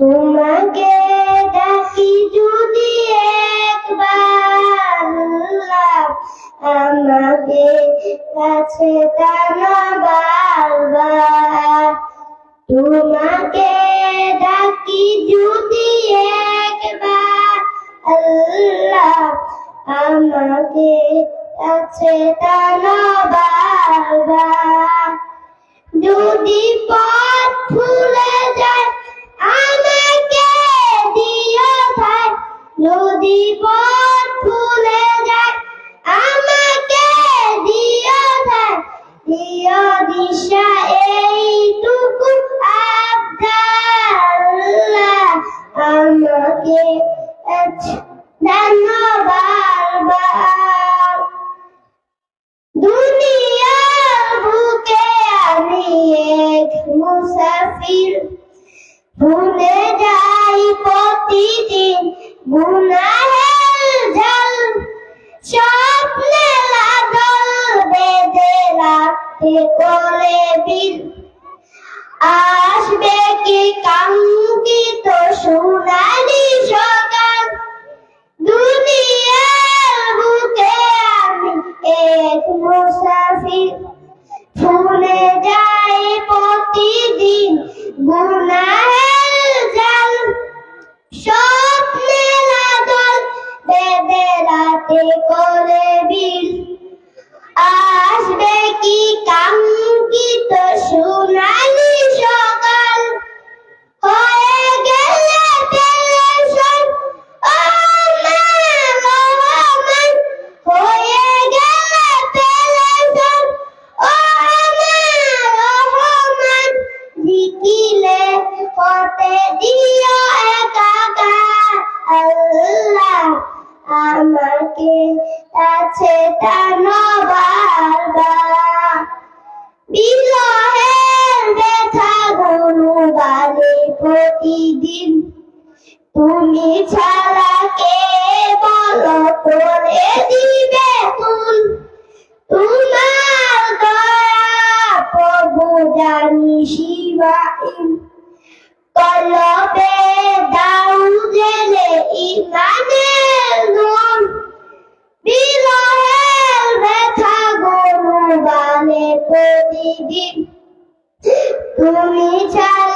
তোমাকে ডাকি যদি একবার, আমাকে কাছে টানো বারবার। তোমাকে ডাকি যদি একবার, আল্লাহ আমাকে কাছে টানো বারবার। যদি পথ ভুলে যায় আমাকে দিও ঠাই, যদি পথ ভুলে যায় আমাকে দিও ঠাই, দিও দিশা এইটুকু আবদার, আমাকে জানো বারবার। দুনিয়ার বুকে আমি এক মুসাফির, ভুলে যাই প্রতিদিন গুনাহের জাল, স্বপ্নে লাগল বেঁধে রাখতে করে বিল। আসবে কি কাঙ্ক্ষিত সোনালি সকাল, দুনিয়ার বুকে আমি এক মুসাফির, ভুলে যাই প্রতিদিন গুনাহের জাল, স্বপ্নে লাগল বেঁধে রাতে করে বিল। আসবে কি কাঙ্ক্ষিত সোনালি সকাল, হয়ে গেলে টেলিভিশন ও রহমান, হয়ে গেলে টেলিভিশন ও রহমান, জিকিলে হতে দিও একাকার, আল্লাহ আমাকে কাছে টানো বারবার। বিরহের ব্যথা গুলো বাড়ে প্রতিদিন, তুমি ছাড়া কে বলো করে দিবে তুল। তোমার দয়া প্রভু জানি শিবাইন, কলবে দাও জেলে ইমানের নূর। বিরহের ব্যথা গুলো বাড়ে প্রতিদিন, তুমি ছাড়া